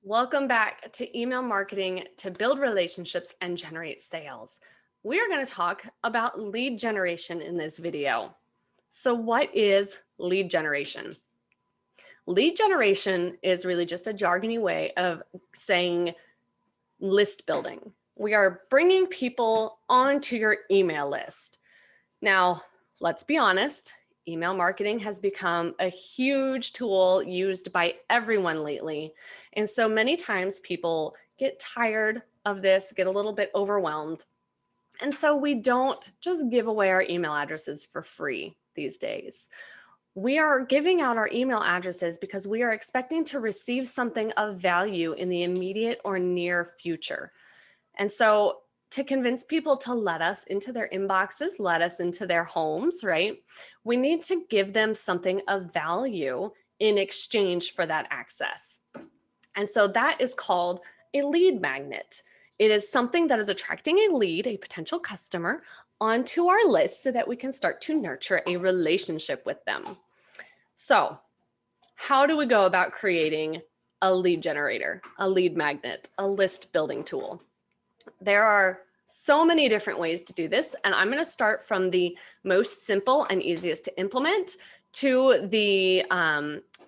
Welcome back to Email Marketing to Build Relationships and Generate Sales. We are going to talk about lead generation in this video. So what is lead generation? Lead generation is really just a jargony way of saying list building. We are bringing people onto your email list. Now, let's be honest, email marketing has become a huge tool used by everyone lately. And so many times people get tired of this, get a little bit overwhelmed. And so we don't just give away our email addresses for free these days. We are giving out our email addresses because we are expecting to receive something of value in the immediate or near future. And so to convince people to let us into their inboxes, let us into their homes, right? We need to give them something of value in exchange for that access. And so that is called a lead magnet. It is something that is attracting a lead, a potential customer, onto our list so that we can start to nurture a relationship with them. So, how do we go about creating a lead generator, a lead magnet, a list building tool? There are so many different ways to do this, and I'm going to start from the most simple and easiest to implement to the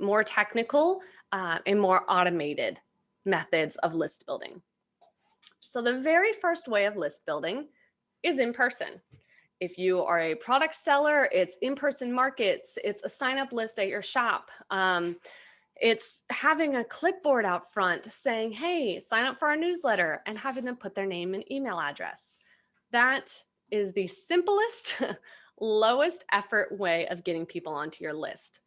more technical and more automated methods of list building. So the very first way of list building is in person. If you are a product seller, it's in-person markets, it's a sign-up list at your shop. It's having a clipboard out front saying, hey, sign up for our newsletter, and having them put their name and email address. That is the simplest, lowest effort way of getting people onto your list.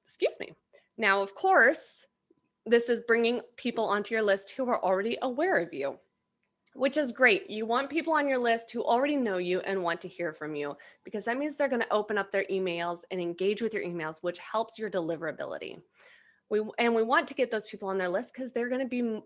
Excuse me. Now, of course, this is bringing people onto your list who are already aware of you, which is great. You want people on your list who already know you and want to hear from you, because that means they're going to open up their emails and engage with your emails, which helps your deliverability. We want to get those people on their list because they're going to be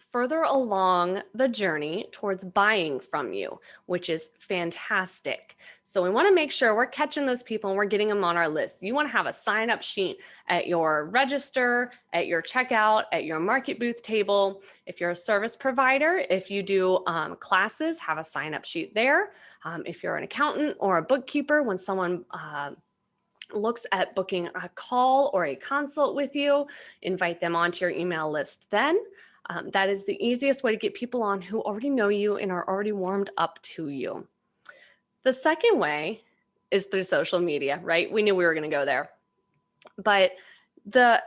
further along the journey towards buying from you, which is fantastic. So we want to make sure we're catching those people and we're getting them on our list. You want to have a sign up sheet at your register, at your checkout, at your market booth table. If you're a service provider, if you do classes, have a sign up sheet there. If you're an accountant or a bookkeeper, when someone looks at booking a call or a consult with you, invite them onto your email list then. That is the easiest way to get people on who already know you and are already warmed up to you. The second way is through social media, right? We knew we were going to go there. But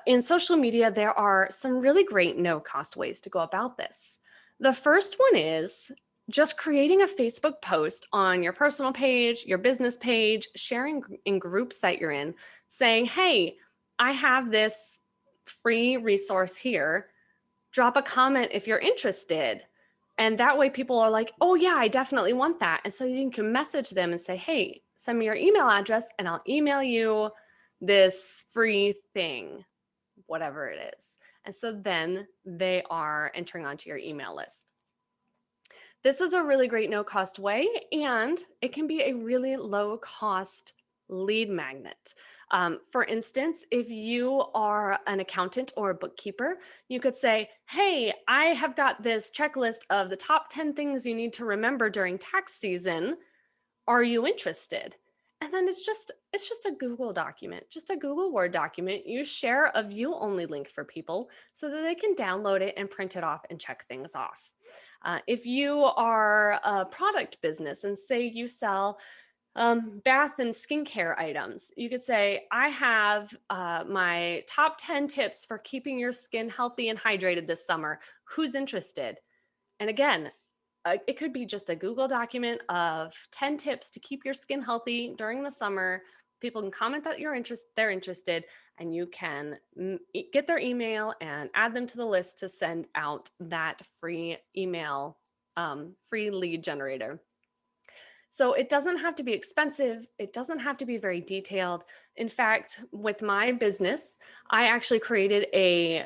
in social media, there are some really great no-cost ways to go about this. The first one is just creating a Facebook post on your personal page, your business page, sharing in groups that you're in, saying, hey, I have this free resource here. Drop a comment if you're interested. And that way people are like, oh yeah, I definitely want that. And so you can message them and say, hey, send me your email address and I'll email you this free thing, whatever it is. And so then they are entering onto your email list. This is a really great no-cost way, and it can be a really low-cost lead magnet. For instance, if you are an accountant or a bookkeeper, you could say, hey, I have got this checklist of the top 10 things you need to remember during tax season. Are you interested? And then it's just a Google document, just a Google Word document. You share a view-only link for people so that they can download it and print it off and check things off. If you are a product business and say you sell bath and skincare items, you could say, I have my top 10 tips for keeping your skin healthy and hydrated this summer. Who's interested? And again, it could be just a Google document of 10 tips to keep your skin healthy during the summer. People can comment that they're interested, and you can get their email and add them to the list to send out that free email, free lead generator. So it doesn't have to be expensive. It doesn't have to be very detailed. In fact, with my business, I actually created a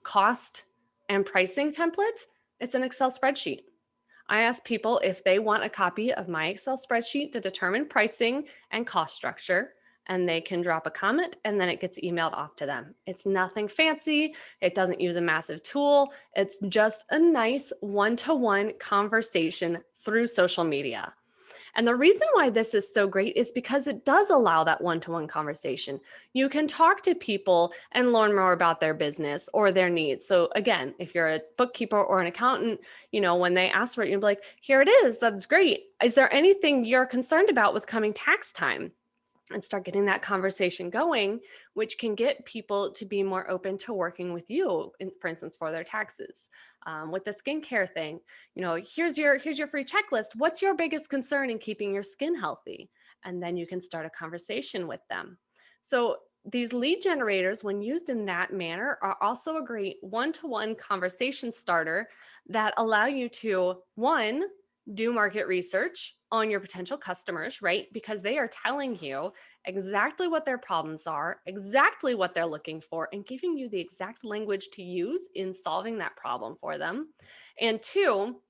cost and pricing template. It's an Excel spreadsheet. I ask people if they want a copy of my Excel spreadsheet to determine pricing and cost structure. and they can drop a comment and then it gets emailed off to them. It's nothing fancy. It doesn't use a massive tool. It's just a nice one-to-one conversation through social media. And the reason why this is so great is because it does allow that one-to-one conversation. You can talk to people and learn more about their business or their needs. So again, if you're a bookkeeper or an accountant, when they ask for it, you'll be like, here it is, that's great. Is there anything you're concerned about with coming tax time? And start getting that conversation going, which can get people to be more open to working with you, for instance, for their taxes. With the skincare thing, here's your free checklist. What's your biggest concern in keeping your skin healthy? And then you can start a conversation with them. So these lead generators, when used in that manner, are also a great one-to-one conversation starter that allow you to, one, do market research on your potential customers, right? Because they are telling you exactly what their problems are, exactly what they're looking for, and giving you the exact language to use in solving that problem for them. And two,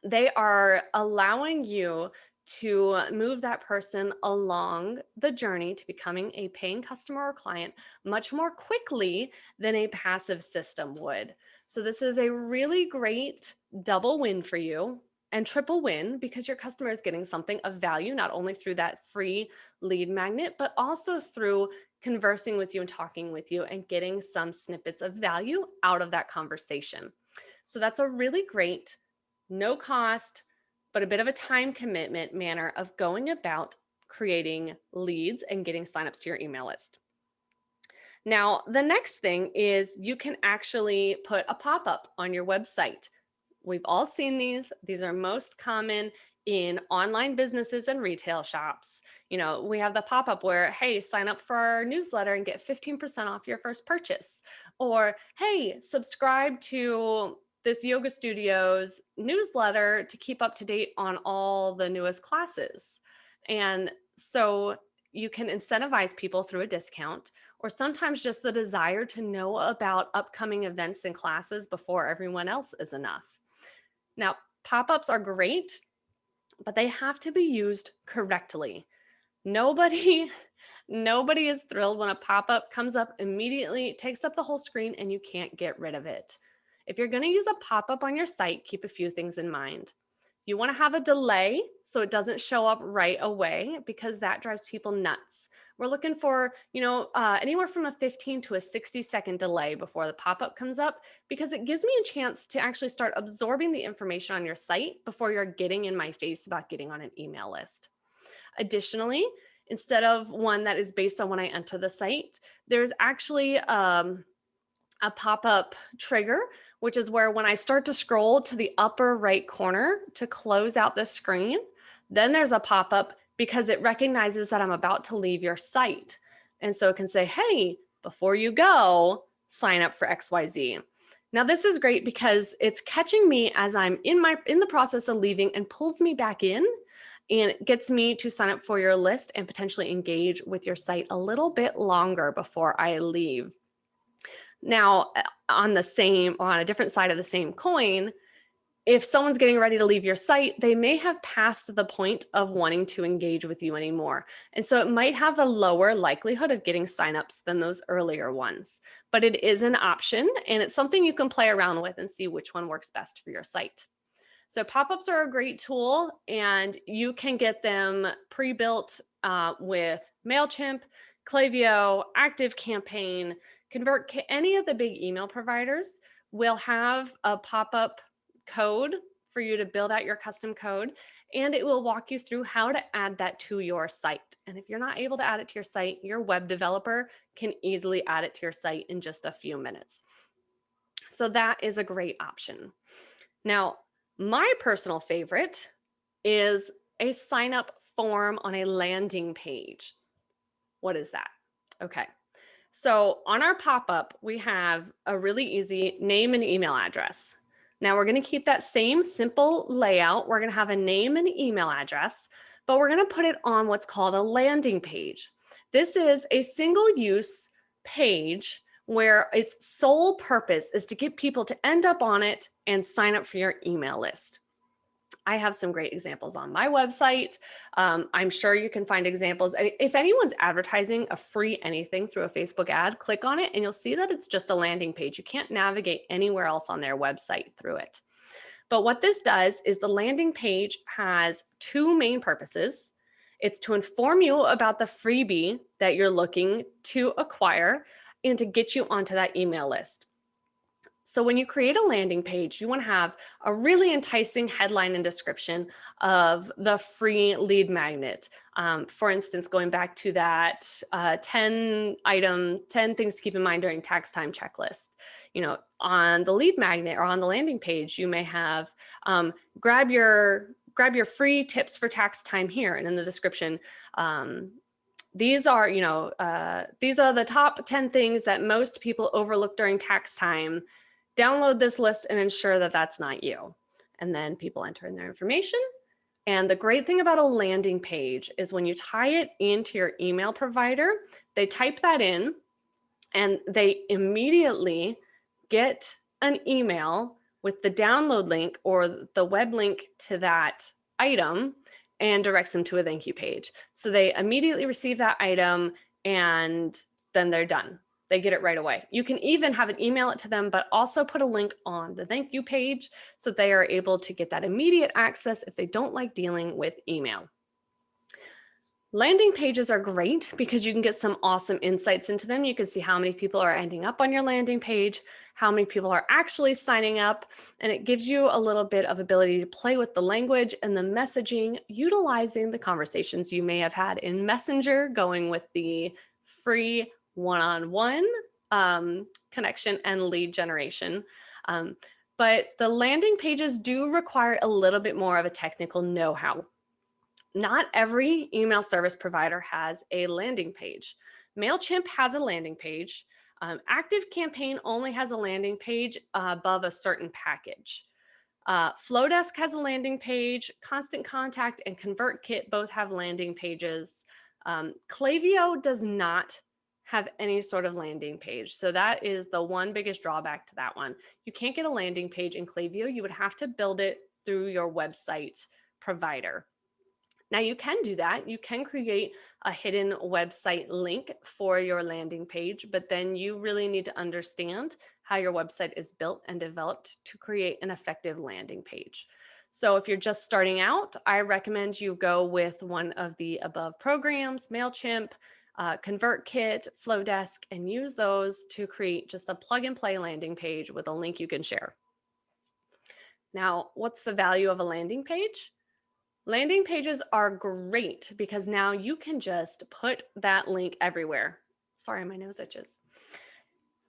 they are allowing you to move that person along the journey to becoming a paying customer or client much more quickly than a passive system would. So this is a really great double win for you and triple win because your customer is getting something of value, not only through that free lead magnet, but also through conversing with you and talking with you and getting some snippets of value out of that conversation. So that's a really great, no cost, but a bit of a time commitment manner of going about creating leads and getting signups to your email list. Now, the next thing is you can actually put a pop-up on your website. We've all seen these. These are most common in online businesses and retail shops. We have the pop-up where, hey, sign up for our newsletter and get 15% off your first purchase. Or, hey, subscribe to this yoga studio's newsletter to keep up to date on all the newest classes. And so you can incentivize people through a discount, or sometimes just the desire to know about upcoming events and classes before everyone else is enough. Now, pop-ups are great, but they have to be used correctly. Nobody is thrilled when a pop-up comes up immediately, takes up the whole screen, and you can't get rid of it. If you're going to use a pop-up on your site, keep a few things in mind. You want to have a delay so it doesn't show up right away because that drives people nuts. We're looking for, anywhere from a 15 to a 60-second delay before the pop-up comes up because it gives me a chance to actually start absorbing the information on your site before you're getting in my face about getting on an email list. Additionally, instead of one that is based on when I enter the site, there's actually a pop-up trigger, which is where when I start to scroll to the upper right corner to close out the screen, then there's a pop-up because it recognizes that I'm about to leave your site. And so it can say, hey, before you go, sign up for XYZ. Now this is great because it's catching me as I'm in the process of leaving and pulls me back in and gets me to sign up for your list and potentially engage with your site a little bit longer before I leave. Now, on a different side of the same coin, if someone's getting ready to leave your site, they may have passed the point of wanting to engage with you anymore. And so it might have a lower likelihood of getting signups than those earlier ones. But it is an option, and it's something you can play around with and see which one works best for your site. So pop-ups are a great tool, and you can get them pre-built with MailChimp, Klaviyo, ActiveCampaign, ConvertKit. Any of the big email providers will have a pop-up code for you to build out your custom code, and it will walk you through how to add that to your site. And if you're not able to add it to your site, your web developer can easily add it to your site in just a few minutes. So that is a great option. Now, my personal favorite is a sign-up form on a landing page. What is that? Okay. So on our pop-up, we have a really easy name and email address. Now we're going to keep that same simple layout. We're going to have a name and email address, but we're going to put it on what's called a landing page. This is a single-use page where its sole purpose is to get people to end up on it and sign up for your email list. I have some great examples on my website. I'm sure you can find examples. If anyone's advertising a free anything through a Facebook ad, click on it and you'll see that it's just a landing page. You can't navigate anywhere else on their website through it. But what this does is the landing page has two main purposes. It's to inform you about the freebie that you're looking to acquire and to get you onto that email list. So when you create a landing page, you want to have a really enticing headline and description of the free lead magnet. For instance, going back to that 10 things to keep in mind during tax time checklist. You know, on the lead magnet or on the landing page, you may have grab your free tips for tax time here, and in the description, these are the top 10 things that most people overlook during tax time. Download this list and ensure that that's not you. And then people enter in their information. And the great thing about a landing page is when you tie it into your email provider, they type that in and they immediately get an email with the download link or the web link to that item and directs them to a thank you page. So they immediately receive that item and then they're done. They get it right away. You can even have it email it to them, but also put a link on the thank you page so they are able to get that immediate access if they don't like dealing with email. Landing pages are great because you can get some awesome insights into them. You can see how many people are ending up on your landing page, how many people are actually signing up, and it gives you a little bit of ability to play with the language and the messaging, utilizing the conversations you may have had in Messenger, going with the free one-on-one connection and lead generation. But the landing pages do require a little bit more of a technical know-how. Not every email service provider has a landing page. MailChimp has a landing page. ActiveCampaign only has a landing page above a certain package. Flowdesk has a landing page. Constant Contact and ConvertKit both have landing pages. Klaviyo does not have any sort of landing page. So that is the one biggest drawback to that one. You can't get a landing page in Klaviyo. You would have to build it through your website provider. Now you can do that. You can create a hidden website link for your landing page, but then you really need to understand how your website is built and developed to create an effective landing page. So if you're just starting out, I recommend you go with one of the above programs, MailChimp, ConvertKit, Flowdesk, and use those to create just a plug and play landing page with a link you can share. Now, what's the value of a landing page? Landing pages are great because now you can just put that link everywhere. Sorry, my nose itches.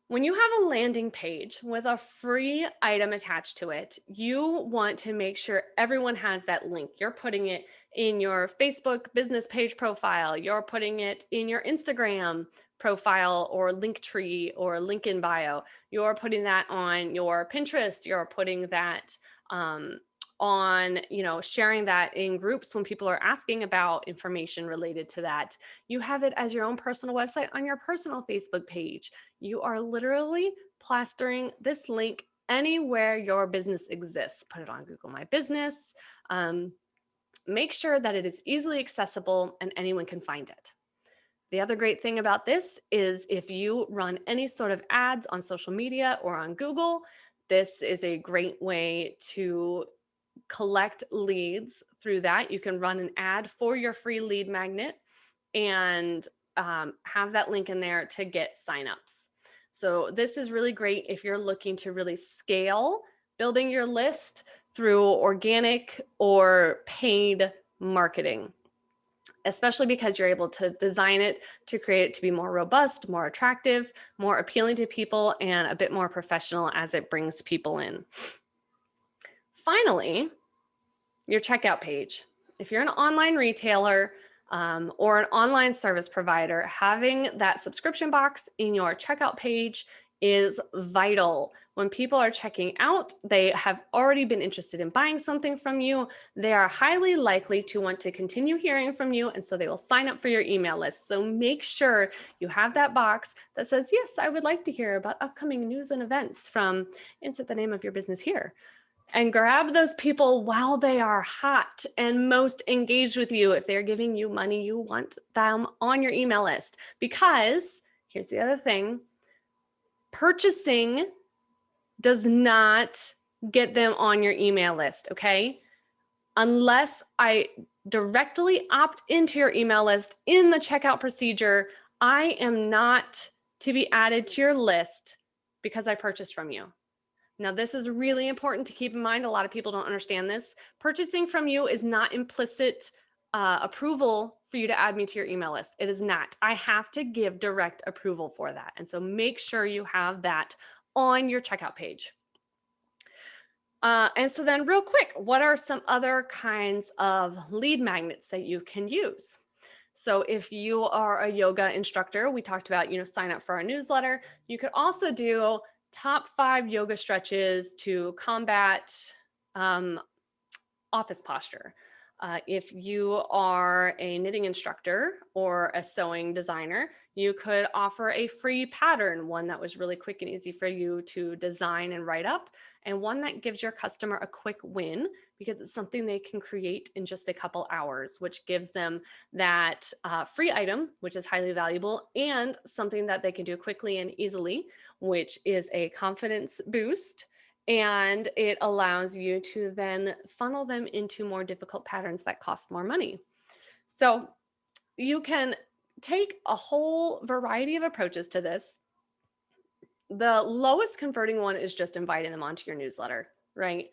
When you have a landing page with a free item attached to it, you want to make sure everyone has that link. You're putting it in your Facebook business page profile. You're putting it in your Instagram profile or Linktree or link in bio. You're putting that on your Pinterest. You're putting that on, sharing that in groups when people are asking about information related to that. You have it as your own personal website on your personal Facebook page. You are literally plastering this link anywhere your business exists. Put it on Google My Business. Make sure that it is easily accessible and anyone can find it. The other great thing about this is if you run any sort of ads on social media or on Google, this is a great way to collect leads through that. You can run an ad for your free lead magnet and have that link in there to get signups. So this is really great if you're looking to really scale building your list through organic or paid marketing, especially because you're able to design it to create it to be more robust, more attractive, more appealing to people, and a bit more professional as it brings people in. Finally, your checkout page. If you're an online retailer or an online service provider, having that subscription box in your checkout page is vital. When people are checking out, they have already been interested in buying something from you. They are highly likely to want to continue hearing from you, and so they will sign up for your email list. So make sure you have that box that says, yes, I would like to hear about upcoming news and events from insert the name of your business here. And grab those people while they are hot and most engaged with you. If they're giving you money, you want them on your email list. Because here's the other thing, purchasing does not get them on your email list, okay? Unless I directly opt into your email list in the checkout procedure, I am not to be added to your list because I purchased from you. Now, this is really important to keep in mind. A lot of people don't understand this. Purchasing from you is not implicit approval for you to add me to your email list. It is not. I have to give direct approval for that. And so make sure you have that on your checkout page. And so then real quick, what are some other kinds of lead magnets that you can use? So if you are a yoga instructor, we talked about, sign up for our newsletter. You could also do top 5 yoga stretches to combat office posture. If you are a knitting instructor or a sewing designer, you could offer a free pattern, one that was really quick and easy for you to design and write up, and one that gives your customer a quick win because it's something they can create in just a couple hours, which gives them that free item, which is highly valuable, and something that they can do quickly and easily, which is a confidence boost. And it allows you to then funnel them into more difficult patterns that cost more money. So you can take a whole variety of approaches to this. The lowest converting one is just inviting them onto your newsletter, right?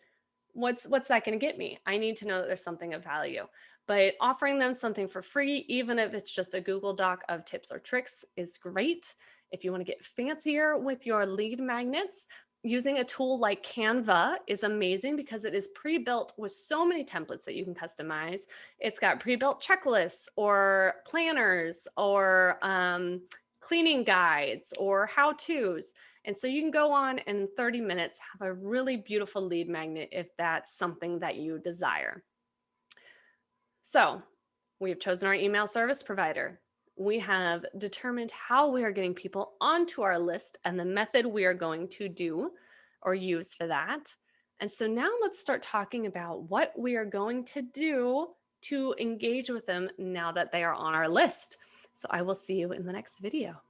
What's that going to get me? I need to know that there's something of value. But offering them something for free, even if it's just a Google Doc of tips or tricks, is great. If you want to get fancier with your lead magnets, using a tool like Canva is amazing because it is pre-built with so many templates that you can customize. It's got pre-built checklists or planners or cleaning guides or how-tos. And so you can go on and in 30 minutes have a really beautiful lead magnet if that's something that you desire. So we have chosen our email service provider. We have determined how we are getting people onto our list and the method we are going to do or use for that. And so now let's start talking about what we are going to do to engage with them now that they are on our list. So I will see you in the next video.